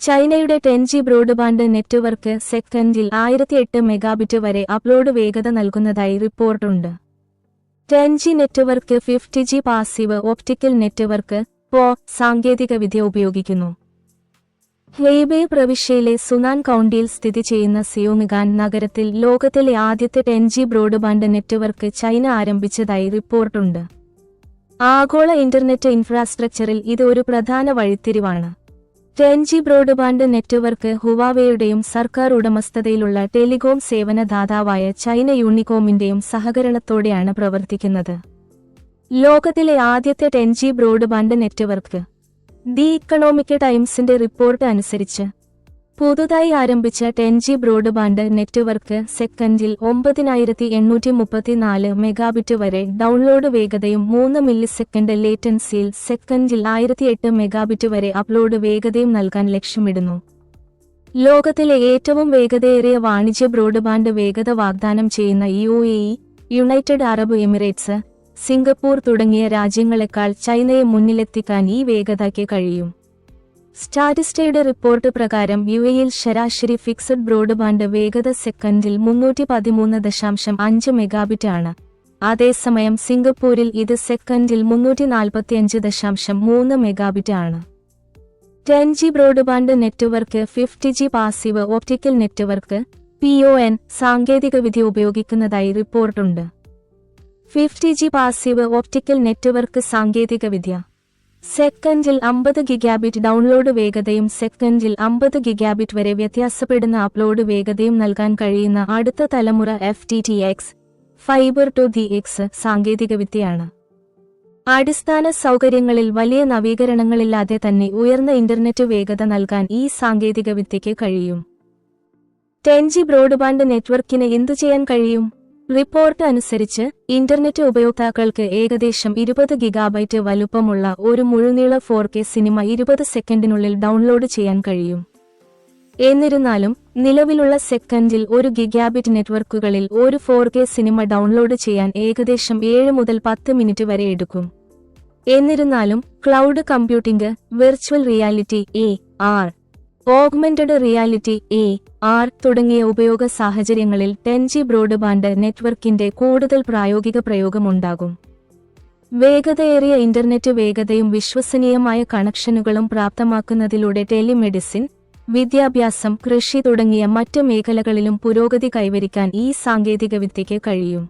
ചൈനയുടെ 10G broadband network സെക്കൻഡിൽ 1008 megabit വരെ അപ്ലോഡ് വേഗത നൽകുന്നതായി റിപ്പോർട്ടുണ്ട്. 10G network 50G passive optical network (PO) സാങ്കേതികവിദ്യ ഉപയോഗിക്കുന്നു. ഹെയ്ബേ പ്രവിശ്യയിലെ സുനാൻ കൗണ്ടിയിൽ സ്ഥിതി ചെയ്യുന്ന സിയോമിഗാൻ നഗരത്തിൽ ലോകത്തിലെ ആദ്യത്തെ 10G ബ്രോഡ്ബാൻഡ് നെറ്റ്വർക്ക് ചൈന ആരംഭിച്ചതായി റിപ്പോർട്ടുണ്ട്. ആഗോള ഇന്റർനെറ്റ് ഇൻഫ്രാസ്ട്രക്ചറിൽ ഇത് ഒരു പ്രധാന വഴിത്തിരിവാണ്. 10G ബ്രോഡ്ബാൻഡ് നെറ്റ്വർക്ക് ഹുവാവേയുടെയും സർക്കാർ ഉടമസ്ഥതയിലുള്ള ടെലികോം സേവന ദാതാവായ ചൈന യൂണികോമിന്റെയും സഹകരണത്തോടെയാണ് പ്രവർത്തിക്കുന്നത്. ലോകത്തിലെ ആദ്യത്തെ 10G broadband network. The economic ടൈംസിന്റെ റിപ്പോർട്ട് അനുസരിച്ച് പുതുതായി ആരംഭിച്ച 10G ബ്രോഡ്ബാൻഡ് നെറ്റ്വർക്ക് സെക്കൻഡിൽ 9834 മെഗാബിറ്റ് വരെ ഡൗൺലോഡ് വേഗതയും 3 മില്ലിസെക്കൻഡ് ലേറ്റൻസിയിൽ സെക്കൻഡിൽ 1008 മെഗാബിറ്റ് വരെ അപ്ലോഡ് വേഗതയും നൽകാൻ ലക്ഷ്യമിടുന്നു. ലോകത്തിലെ ഏറ്റവും വേഗതയേറിയ വാണിജ്യ ബ്രോഡ്ബാൻഡ് വേഗത വാഗ്ദാനം ചെയ്യുന്ന UAE, United Arab Emirates, Singapore തുടങ്ങിയ രാജ്യങ്ങളെക്കാൾ ചൈനയെ മുന്നിലെത്തിക്കാൻ ഈ വേഗതയ്ക്ക് കഴിയും. സ്റ്റാറ്റിസ്റ്റയുടെ റിപ്പോർട്ട് പ്രകാരം UAEയിൽ ശരാശരി ഫിക്സഡ് ബ്രോഡ്ബാൻഡ് വേഗത സെക്കൻഡിൽ 313.5 മെഗാബിറ്റ് ആണ്. അതേസമയം സിംഗപ്പൂരിൽ ഇത് സെക്കൻഡിൽ 345.3 മെഗാബിറ്റ് ആണ്. 10G broadband network 50G passive optical network (PON) സാങ്കേതികവിദ്യ ഉപയോഗിക്കുന്നതായി റിപ്പോർട്ടുണ്ട്. 50G പാസീവ് ഓപ്റ്റിക്കൽ നെറ്റ്വർക്ക് സാങ്കേതികവിദ്യ സെക്കൻഡിൽ 50 ഗിഗാബിറ്റ് ഡൗൺലോഡ് വേഗതയും സെക്കൻഡിൽ 50 ഗിഗാബിറ്റ് വരെ വ്യത്യാസപ്പെടുന്ന അപ്ലോഡ് വേഗതയും നൽകാൻ കഴിയുന്ന അടുത്ത തലമുറ FTTX fibre to the X സാങ്കേതികവിദ്യയാണ്. അടിസ്ഥാന സൗകര്യങ്ങളിൽ വലിയ നവീകരണങ്ങളില്ലാതെ തന്നെ ഉയർന്ന ഇന്റർനെറ്റ് വേഗത നൽകാൻ ഈ സാങ്കേതികവിദ്യയ്ക്ക് കഴിയും. 10G ബ്രോഡ്ബാൻഡ് നെറ്റ്വർക്കിന് എന്തു ചെയ്യാൻ കഴിയും? റിപ്പോർട്ട് അനുസരിച്ച് ഇന്റർനെറ്റ് ഉപയോക്താക്കൾക്ക് ഏകദേശം 20 ഗിഗാബൈറ്റ് വലുപ്പമുള്ള ഒരു മുഴുനീള 4K സിനിമ 20 സെക്കൻഡിനുള്ളിൽ ഡൗൺലോഡ് ചെയ്യാൻ കഴിയും. എന്നിരുന്നാലും നിലവിലുള്ള സെക്കൻഡിൽ 1 ഗിഗാബിറ്റ് നെറ്റ്വർക്കുകളിൽ ഒരു 4K സിനിമ ഡൗൺലോഡ് ചെയ്യാൻ ഏകദേശം 7 മുതൽ 10 മിനിറ്റ് വരെ എടുക്കും. എന്നിരുന്നാലും cloud computing, virtual reality AR, augmented reality AR തുടങ്ങിയ ഉപയോഗ സാഹചര്യങ്ങളിൽ 10G ബ്രോഡ്ബാൻഡ് നെറ്റ്വർക്കിന്റെ കൂടുതൽ പ്രായോഗിക പ്രയോഗമുണ്ടാകും. വേഗതയേറിയ ഇന്റർനെറ്റ് വേഗതയും വിശ്വസനീയമായ കണക്ഷനുകളും പ്രാപ്തമാക്കുന്നതിലൂടെ ടെലിമെഡിസിൻ, വിദ്യാഭ്യാസം, കൃഷി തുടങ്ങിയ മറ്റ് മേഖലകളിലും പുരോഗതി കൈവരിക്കാൻ ഈ സാങ്കേതികവിദ്യയ്ക്ക് കഴിയും.